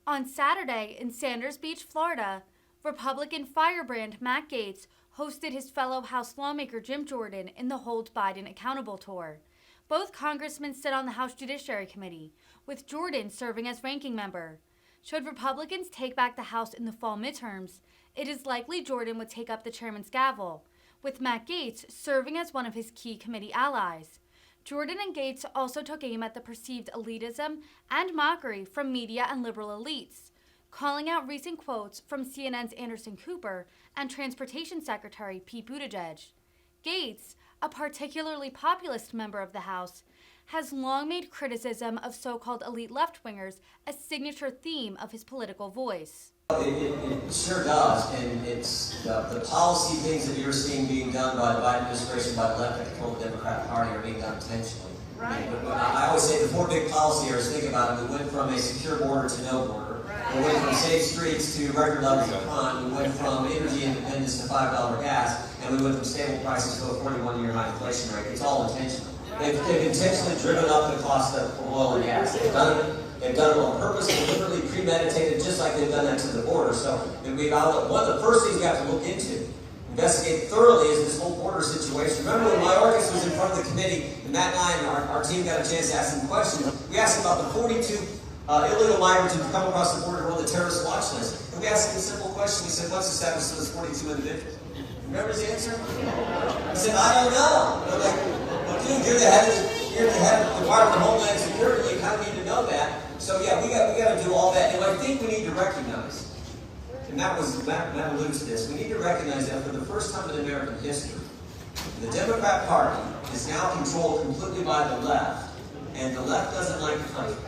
On Saturday in Sanders Beach, Florida, Republican firebrand Matt Gaetz hosted his fellow House lawmaker Jim Jordan in the Hold Biden Accountable tour. Both congressmen sit on the House Judiciary Committee, with Jordan serving as ranking member. Should Republicans take back the House in the fall midterms, it is likely Jordan would take up the chairman's gavel, with Matt Gaetz serving as one of his key committee allies. Jordan and Gaetz also took aim at the perceived elitism and mockery from media and liberal elites, calling out recent quotes from CNN's Anderson Cooper and Transportation Secretary Pete Buttigieg. Gaetz, a particularly populist member of the House, has long made criticism of so-called elite left-wingers a signature theme of his political voice. It sure does, and it's the policy things that you're seeing being done by the Biden administration, by the left that control the Democratic Party, are being done intentionally. Right. I always say the four big policy areas, think about it, we went from a secure border to no border. Right. We went from safe streets to record levels of crime. We went from energy independence to $5 gas, and we went from stable prices to a 41-year high inflation rate. It's all intentional. They've intentionally driven up the cost of oil and gas. They've done it on purpose, deliberately premeditated, just like they've done that to the border. So one of the first things we have to look into, investigate thoroughly, is this whole border situation. Remember when Mayorkas was in front of the committee, and Matt and I and our team got a chance to ask him questions. We asked him about the 42 illegal migrants who come across the border on the terrorist watch list. And we asked him a simple question. We said, what's the status of those 42 individuals? Remember his answer? He said, I don't know. And I'm like, well, dude, you're the head of the Department of Homeland Security. You kind of need to know that. So yeah, we got to do all that. And I think we need to recognize, and Matt alludes to this, we need to recognize that for the first time in American history, the Democrat Party is now controlled completely by the left, and the left doesn't like the country.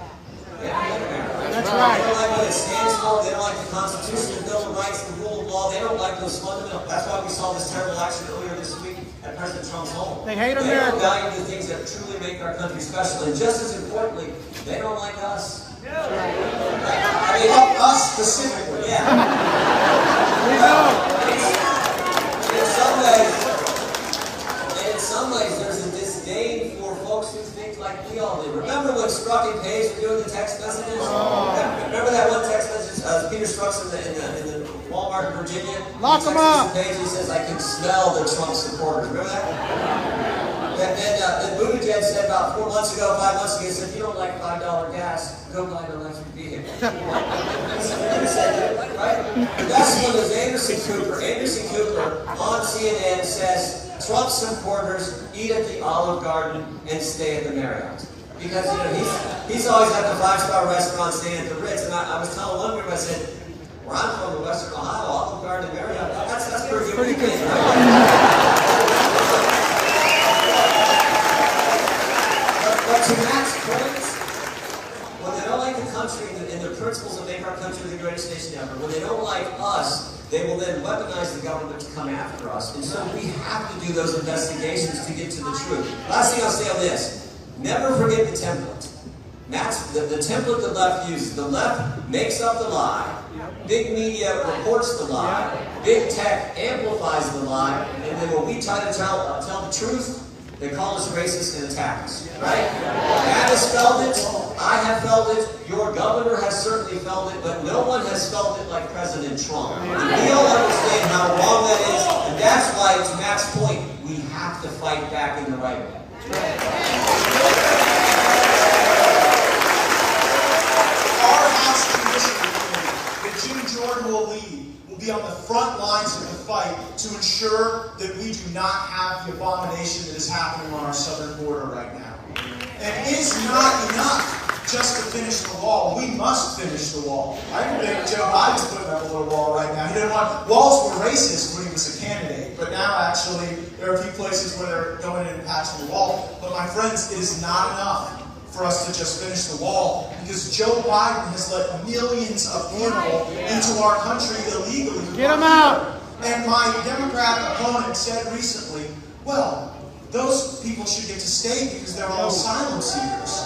They don't like America. That's right. They don't like what it stands for. They don't like the Constitution, the Bill of Rights, the rule of law. They don't like those fundamental. That's why we saw this terrible action earlier this week at President Trump's home. They hate America. They don't value the things that truly make our country special. And just as importantly, they don't like us. I mean, us specifically. Yeah. In some ways, there's a disdain for folks who think like we all do. Remember when Strzok and Page were doing the text messages? Remember that one text message? Peter Strzok's in the Walmart in Virginia. Lock them up. Page, he says, "I can smell the Trump supporters." Remember that? And Buttigieg said about 5 months ago, he said, if you don't like $5 gas, go buy an electric vehicle. He said that, right? That's when there's Anderson Cooper on CNN says, Trump supporters eat at the Olive Garden and stay at the Marriott. Because he's always at the 5-star restaurant, staying at the Ritz. And I was telling one group, I said, where I'm from in Western Ohio, Olive Garden and Marriott, that's pretty good. Right? But to Matt's point, when they don't like the country and the principles that make our country the greatest nation ever, when they don't like us, they will then weaponize the government to come after us. And so we have to do those investigations to get to the truth. Last thing I'll say on this, never forget the template. That's the template the left uses. The left makes up the lie, big media reports the lie, big tech amplifies the lie, and then when we try to tell the truth, they call us racist and attack us, right? Matt has felt it, I have felt it, your governor has certainly felt it, but no one has felt it like President Trump. And we all understand how wrong that is, and that's why, to Matt's point, we have to fight back in the right way. Our House Judiciary Committee that Jim Jordan will lead will be on the front lines of the fight to ensure that we do not have the abomination that is happening on our southern border right now. And it is not enough just to finish the wall. We must finish the wall. I think Joe Biden's putting up a little wall right now. He didn't want walls were racist when he was a candidate, but now actually there are a few places where they're going in and patching the wall. But my friends, it is not enough for us to just finish the wall, because Joe Biden has let millions of people into our country illegally. Get them out! And my Democrat opponent said recently, well, those people should get to stay because they're all asylum seekers.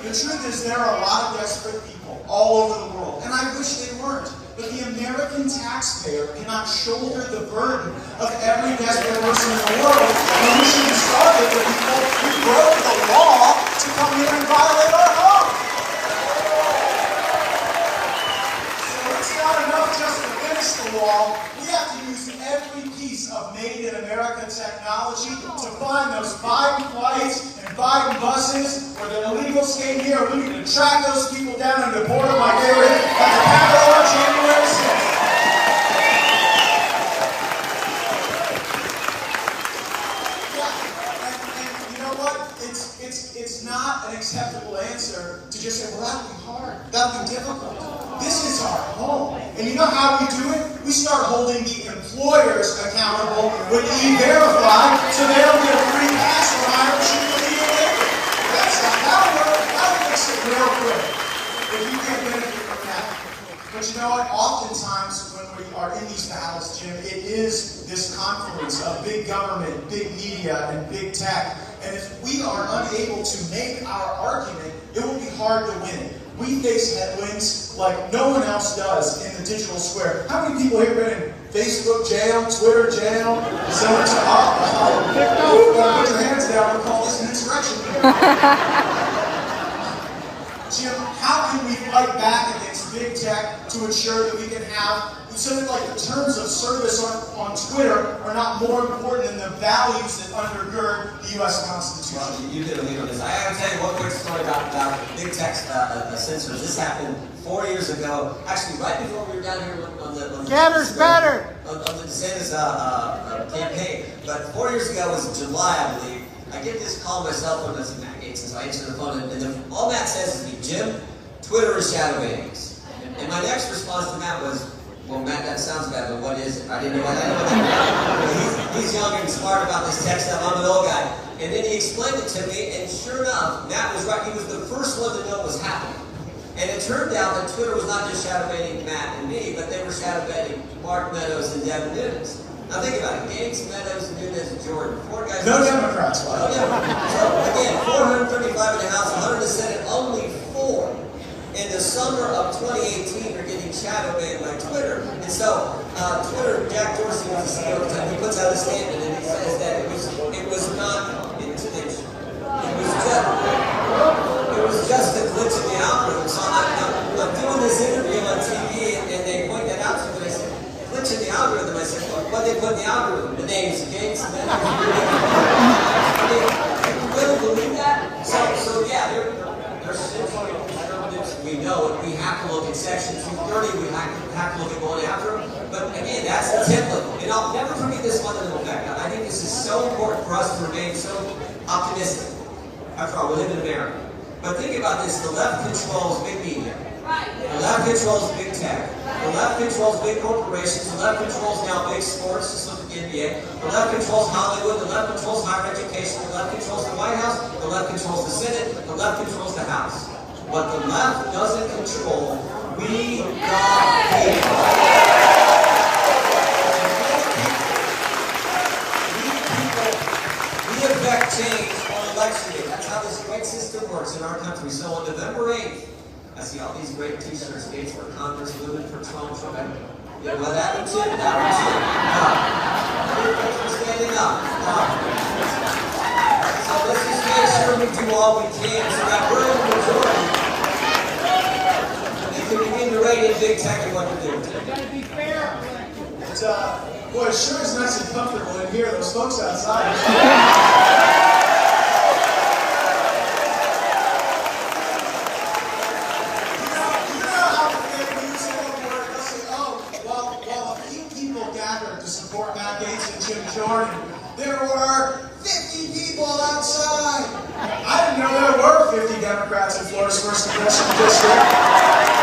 The truth is there are a lot of desperate people all over the world, and I wish they weren't. But the American taxpayer cannot shoulder the burden of every desperate person in the world, and we should be sorry for people who broke the law to come here and violate Biden buses or the illegals came here, we need to track those people down and deport them like they were at the Capitol on January 6th. It's not an acceptable answer to just say, well, that'll be hard, that'll be difficult. This is our home. And you know how we do it? We start holding the employers accountable with E-Verify so they don't get a free pass for hiring cheap illegal labor. That's not how it works. That'll fix it real quick if you get benefit from that. But you know what? Oftentimes when we are in these battles, Jim, it is this confluence of big government, big media, and big tech. And if we are unable to make our argument, it will be hard to win. We face headwinds like no one else does in the digital square. How many people here been in Facebook jail, Twitter jail? Someone said, put your hands down and call this an insurrection. Jim, how can we fight back against big tech to ensure that we can have, so that like the terms of service on Twitter are not more important than the values that undergird the U.S. Constitution? Well, you did a lead on this. I have to tell you one quick story about big tech censors. This happened 4 years ago, actually right before we were down here on the DeSantis campaign. But 4 years ago was in July, I believe. I get this call on my cell phone that's Matt Gaetz, and so I answer the phone, and all Matt says is, Jim, Twitter is shadow banning us. And my next response to Matt was, well, Matt, that sounds bad, but what is it? I didn't know what that was. He's young and smart about this tech stuff. I'm an old guy. And then he explained it to me, and sure enough, Matt was right. He was the first one to know what was happening. And it turned out that Twitter was not just shadow banning Matt and me, but they were shadow banning Mark Meadows and Devin Nunes. Now think about it. Gaetz, Meadows, Nunes, and Jordan. Four guys. No Democrats. No Democrats. So again, 435 in the House, 100 in the Senate, only 4. In the summer of 2018, are getting shadow banned by Twitter. And so, Twitter, Jack Dorsey was the CEO at the time, he puts out a statement and he says that it was not intentional. It was just a glitch in the algorithm. So I'm doing this interview on TV and they point that out to me. They said, glitch in the algorithm. I said, well, what did they put in the algorithm? The names Gaetz and I mean, you really believe that? So yeah, there's we know it. We have to look at Section 230. We have to look at going after them. But again, that's the template. And I'll never forget this fundamental fact. I think this is so important for us to remain so optimistic. After all, we live in America. But think about this. The left controls big media. The left controls big tech. The left controls big corporations. The left controls now big sports, just look at the NBA. The left controls Hollywood. The left controls higher education. The left controls the White House. The left controls the Senate. The left controls the House. What the left doesn't control, we got people. We affect change on election day. That's how this great system works in our country. So on November 8th, I see all these great t-shirts, Gates for Congress, Women for Trump. Yeah, well, that was it. Thanks for standing up. So let's just make sure we do all we can so that we're in the majority. To begin to rate in big tech and what to do. You gotta be fair. But, boy, it sure is nice and comfortable in here. Those folks outside. You know how they use it over it. They'll say, oh, well, a few people gathered to support Matt Gaetz and Jim Jordan. There were 50 people outside. I didn't know there were 50 Democrats in Florida's 1st Congressional District.